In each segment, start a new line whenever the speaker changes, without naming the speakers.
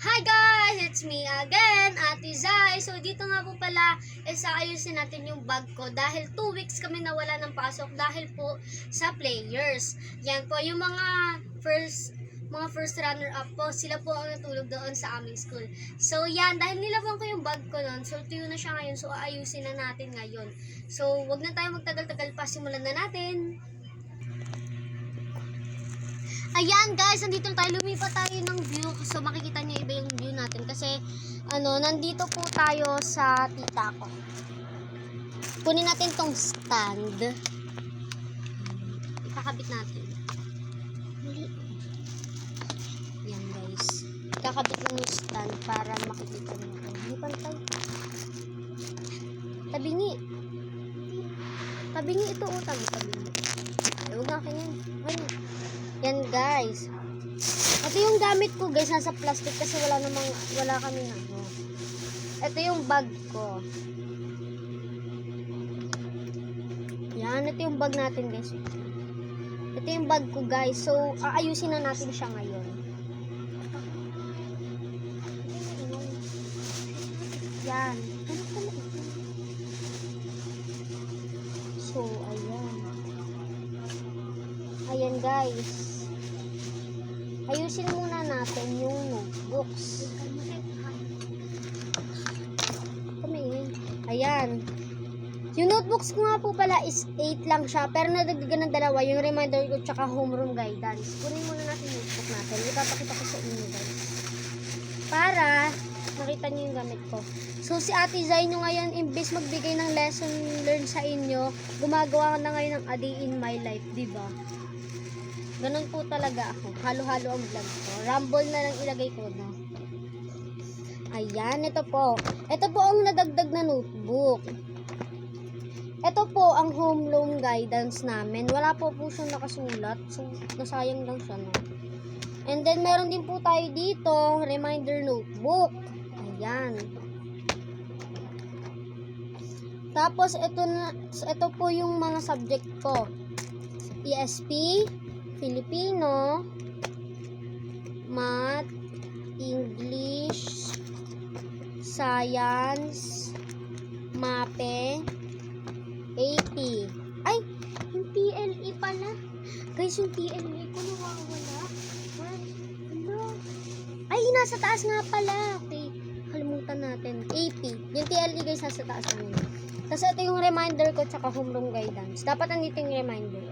Hi guys! It's me again, Ate Zai. So dito nga po pala, ayusin natin yung bag ko dahil 2 weeks kami nawala ng pasok dahil po sa players. Yan po, yung mga first runner up po, sila po ang natulog doon sa aming school. So yan, dahil nilabang ko yung bag ko noon, so tuyo na siya ngayon, so aayusin na natin ngayon. So wag na tayo magtagal-tagal pa, simulan na natin. Ayan guys, nandito tayo, lumipat tayo ng view. So makikita niyo iba yung view natin kasi nandito po tayo sa tita ko. Kunin natin tong stand. Ikakabit natin. Mali. Yan guys. Ikakabit lang yung stand para makikita niyo. Hindi pantay. Tabingi. Tabingi ito, tabingi. Ay, huwag nga akin yan. Ayun. Yan guys. Ito yung gamit ko guys, nasa plastic kasi wala kami na. Ito yung bag ko. Yan, ito yung bag natin guys. Ito yung bag ko guys. So, aayusin na natin siya ngayon. Yan. So, ayan. Ayan guys. Ayusin muna natin yung notebooks. Ayan. Yung notebooks ko nga po pala is 8 lang siya. Pero nadagdagan ng dalawa. Yung reminder ko tsaka homeroom guidance. Kunin muna natin yung notebook natin. Ipapakita ko sa inyo guys. Para makita nyo yung gamit ko. So si Ate Zai nyo ngayon, imbes magbigay ng lesson learned sa inyo, gumagawa na ngayon ng A Day in My Life. Diba? Ganun po talaga ako. Halo-halo ang vlog ko. Rumble na lang ilagay ko na. Ayan, ito po. Ito po ang nadagdag na notebook. Ito po ang home loan guidance namin. Wala po siyang nakasulat. So, nasayang lang siya, no? And then, meron din po tayo dito, reminder notebook. Ayan. Tapos, ito po yung mga subject ko. ESP, Filipino, Math, English, Science, Mape, AP. Ay, yung TLE pala. Guys, yung TLE ko nawawala. Ano? Ay, nasa taas nga pala. Okay, kalimutan natin. AP. Yung TLE guys, nasa taas namin. Tapos ito yung reminder ko tsaka homeroom guidance. Dapat nandito yung reminder.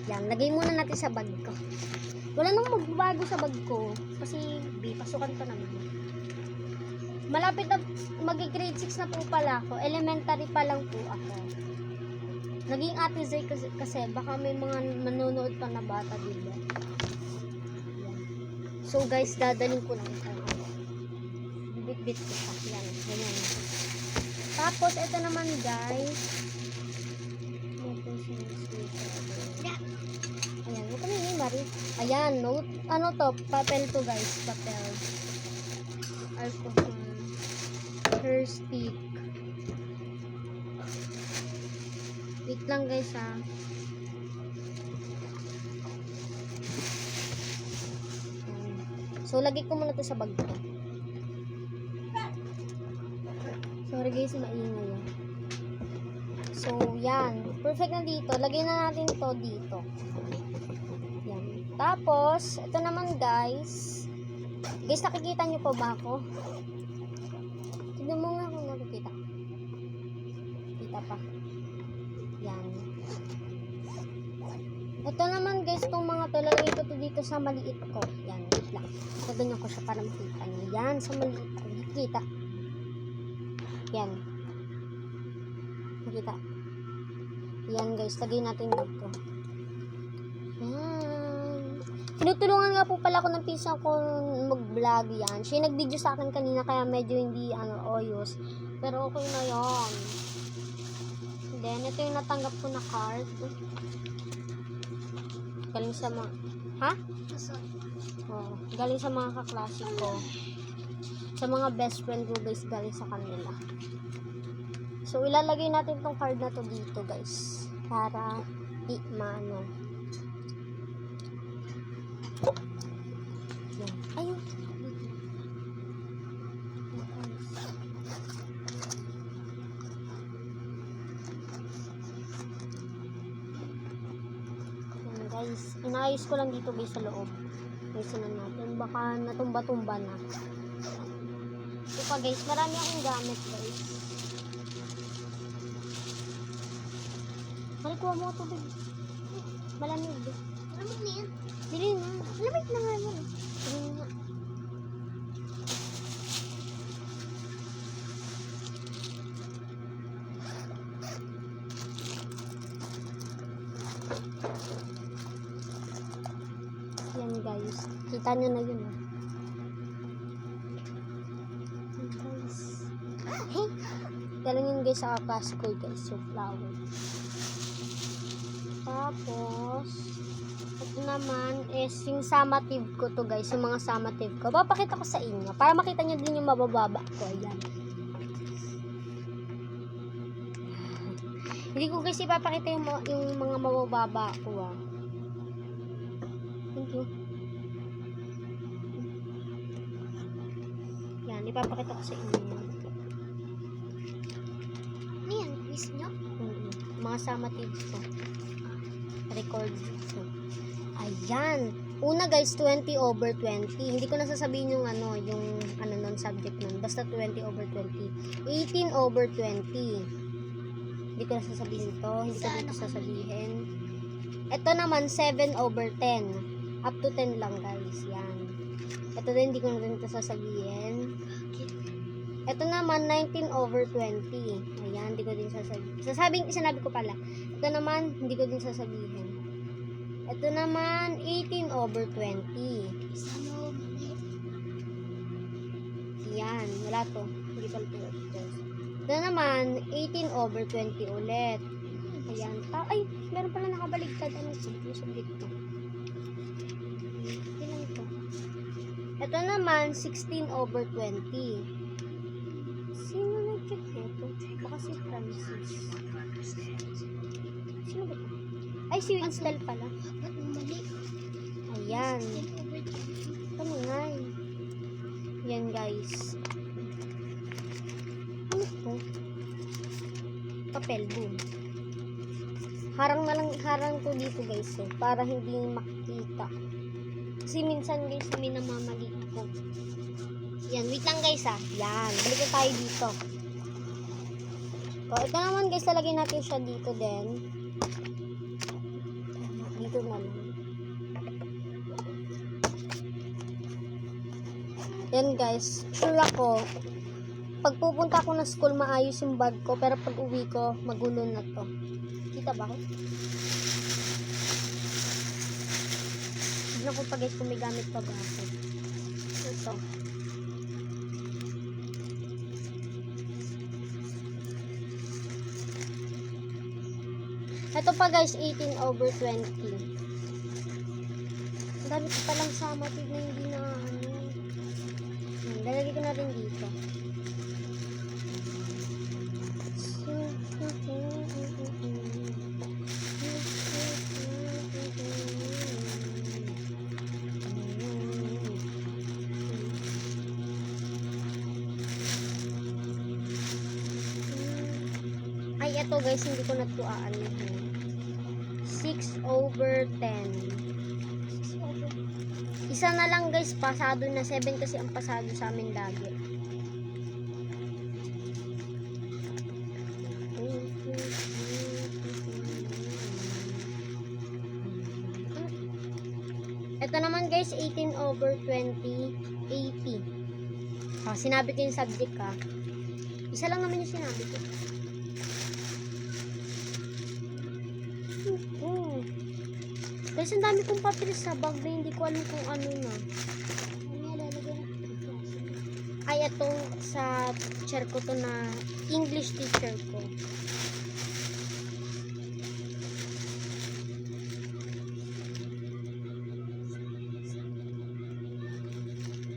Yan, lagay muna natin sa bag ko. Wala nang magbabago sa bag ko. Kasi, pasukan ko naman. Malapit na, mag-grade 6 na po pala ako. Elementary pa lang po ako. Naging Ate Zai kasi baka may mga manonood pa na bata, diba? So guys, dadaling ko lang ito. Bit-bit ko pa. Yan, ganyan. Tapos, ito naman guys. Ayan, ito na yun, Mari. Ayan, note. Ano to? Papel to guys. Papel. Alcohol. Hair stick. Wait lang guys ha. So, lagay ko muna to sa bag ko. Sorry guys, maingay yan. So, yan. Perfect na dito. Lagay na natin to dito. Yan. Tapos, ito naman guys. Guys, nakikita nyo pa ba ako? Tignan mo nga kung nakikita. Kita pa. Yan. Ito naman guys, itong mga to, lagay ko to dito sa maliit ko. Yan, wait lang. So, ganyan ko siya para makita nyo. Yan, sa maliit ko. Kita. Yan. Nakita. Yan guys, lagay natin dito. Yan. Tinutulungan nga po pala ako ng pinsan ko mag-vlog yan. Siya nag-video sa akin kanina kaya medyo hindi oyos. Pero okay na yan. Then, ito yung natanggap ko na card. Galing sa mga... Ha? Oh, galing sa mga kaklase ko. Sa mga best friend ko guys, galing sa kanila. So, ilalagay natin tong card na to dito guys. Para i-mano. Ayun. guys. Inaayos ko lang dito guys sa loob. Ayusin na natin. Baka natumba-tumba na. Ito pa guys. Marami akong gamit guys. Kuha mo tubig. Malamig. Malamig na yan. Dili na. Malamig na nga yan. Dili na. Yan guys. Kita nyo na yun. Yan guys. Hey! Galing yun guys sa Costco guys. Yung flower. Tapos, ito naman is yung summative ko to guys. Yung mga summative ko. Papakita ko sa inyo. Para makita nyo din yung mabababa ko. Ayan. Hindi ko guys ipapakita yung mga mabababa ko. Thank you. Yan. Ipapakita ko sa inyo. Ano yan? Quiz nyo? Mga summative ko. Record dito. Ayan. Una guys, 20/20. Hindi ko nasasabihin yung non subject nun. Basta 20/20. 18/20. Hindi ko nasasabihin to. Hindi ko dito sasabihin. Ito naman, 7/10. Up to 10 lang guys. Yan. Ito din, hindi ko na rin ito sasabihin. Ito naman, 19/20. Ayan, hindi ko din sasabihin. Sinabi ko pala. Ito naman, hindi ko din sasabihin. Ito naman, 18/20. Yan, wala to. Hindi pala to. Ito naman, 18/20 ulit. Ayan. Ay, meron pala nakabaligtad. Ano subject to? Ilan ito? Ito naman, 16/20. Sino nag-check ito? Baka si Francis. Sino ba ito? Ay, si Winston pala. Ayan. Ano nga eh. Yan guys. Ano ito? Papel, boom. Harang to dito guys eh. Para hindi makita. Kasi minsan guys, may namamali ako. Yan, wait lang guys Yan, balik na tayo dito. So, ito naman guys, lalagyan natin siya dito din. Dito na lang. Yan guys, sure ako, pag pupunta ako ng school, maayos yung bag ko. Pero pag uwi ko, magulo na to. Kita ba ko? Tignan ko pa guys kung may gamit pa ba ako. Ito. Ito pa guys, 18/20. Ang dami ko palang summative na hindi na lalagay ko na rin dito. Ay, ito guys, hindi ko na ito aanihin. 6/10. Isa na lang guys, pasado na. 7 kasi ang pasado sa amin lagi. Ito naman guys, 18/20, 80. Sinabi ko yung subject Isa lang naman yung sinabi ko. Guys, ang dami kong papel sa bag na hindi ko alam kung ano na. Ay, itong sa teacher ko to na English teacher ko.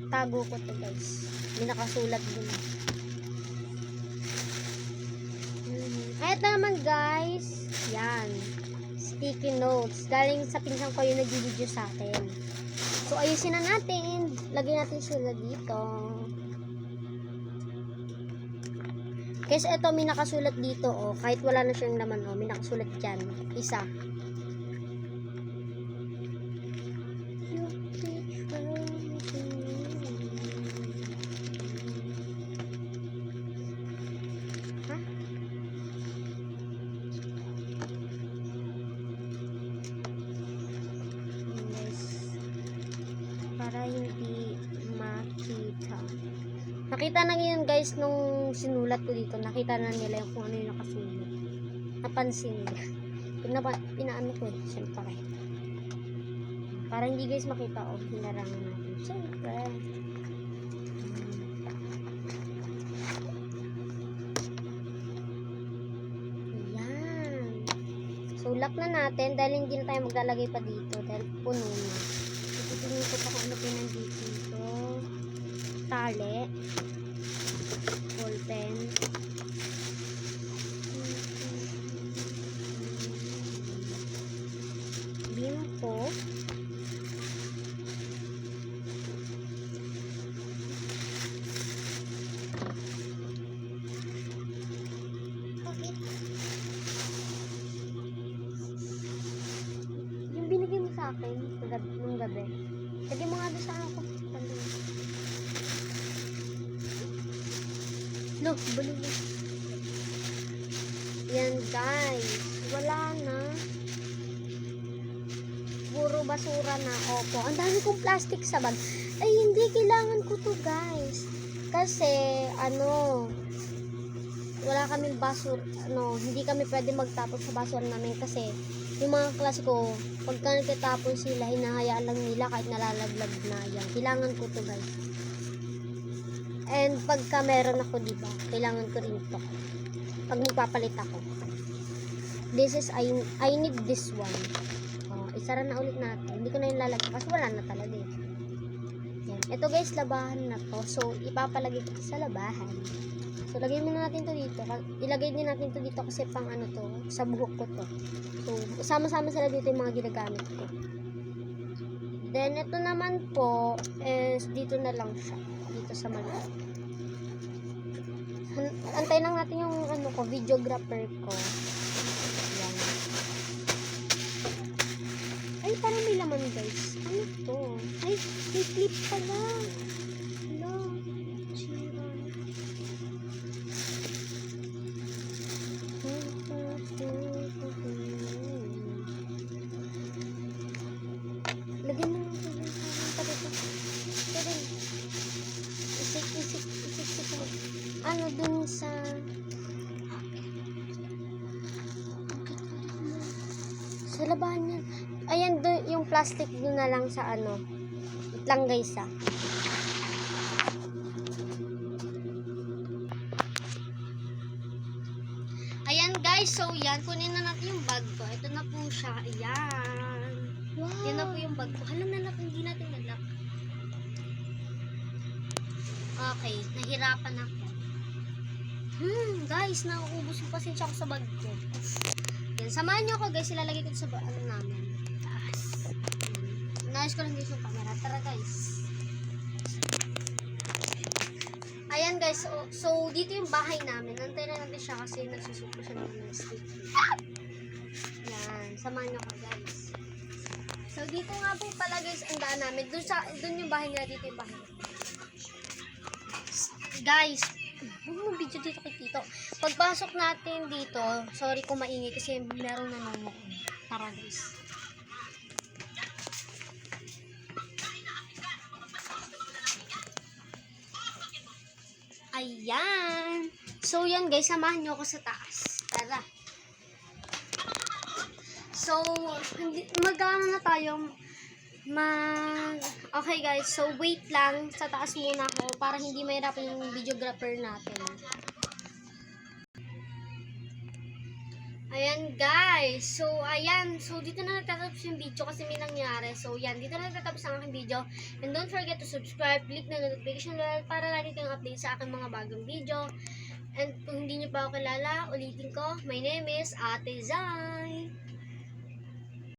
Tago ko to guys. May nakasulat dun. Ay, ito naman guys. Yan. Sticky notes. Galing sa pinsan ko yung nag-video sa atin. So, ayusin na natin. Lagyan natin sila dito. Kasi ito, may nakasulat dito, Kahit wala na siyang laman, May nakasulat dyan. Isa. Nakita na yun guys nung sinulat ko dito. Nakita na nila yung kung ano yung nakasulat. Napansin nila. Pinaano ko eh. Siyempre. Para hindi guys makita o hinarangan natin. Siyempre. Ayan. So lock na natin dahil hindi na tayo maglalagay pa dito. Dahil puno na. Ititingin ko pa kung ano pinandito dito. Tali. Ballpen. Bimpo. Yung binigay mo sa akin nung gabi. Lagyan mo nga doon sa ako. No, balik mo. Yan guys. Wala na. Puro basura na. Opo. Ang dami kong plastic sa bag. Ay, hindi. Kailangan ko to guys. Kasi, wala kaming basura. Hindi kami pwede magtapon sa basura namin kasi yung mga klase ko, pagka nagtatapon sila, hinahayaan lang nila kahit nalalaglag na yan. Kailangan ko to guys. And pagka meron ako, diba, kailangan ko rin to. Pag magpapalit ako. This is, I need this one. Isara na ulit natin. Hindi ko na yung lalagyan kasi wala na talaga eh. Yan. Ito guys, labahan na to. So, ipapalagay ko sa labahan. So, lagay muna natin to dito. Ilagay din natin to dito kasi pang ano to, sa buhok ko to. So, sama-sama sila dito yung mga ginagamit ko. Then, ito naman po, is dito na lang siya. Dito sa maliit. Antayin lang natin yung videographer ko. Yan. Ay, parang may laman guys. Ano to? Ay, may clip pala. Hello. Chira. Lagyan mo lang ito. Isik mo. Dun sa... Sa labahan yan. Ayan, dun, yung plastic dun na lang sa Wait lang guys ah. Ayan guys, so yan. Kunin na natin yung bag ko. Ito na po siya. Ayan. Wow. Yan na po yung bag ko. Halam na natin, hindi natin nalak. Okay, nahirapan ako. Guys, nauubos yung pasensya ko sa bag ko. Yan, samahan nyo ako guys, ilalagay ko sa namin. Taas. Naayos ko lang guys yung camera. Tara guys. Ayan guys, so dito yung bahay namin. Nantayin na natin siya kasi nagsusuko siya ng stick. Yan, samahan nyo ako guys. So dito nga po pala guys ang daan namin. Dun yung bahay nila, dito yung bahay. Guys, huwag mo video dito kay Tito. Pagpasok natin dito, sorry kung maingay kasi meron nanonok. Tara guys. Ayan. So yan guys, samahan nyo ako sa taas. Tara. So, mag-ano na tayo. Okay guys, so wait lang, sa taas muna ako para hindi mahirapan yung videographer natin. Ayan guys, so ayan, so dito na nagtatapos yung video kasi may nangyari. So yan, dito na nagtatapos ang aking video. And don't forget to subscribe, click na notification bell para lagi kayong update sa aking mga bagong video. And kung hindi nyo pa ako kilala, ulitin ko, my name is Ate Zai.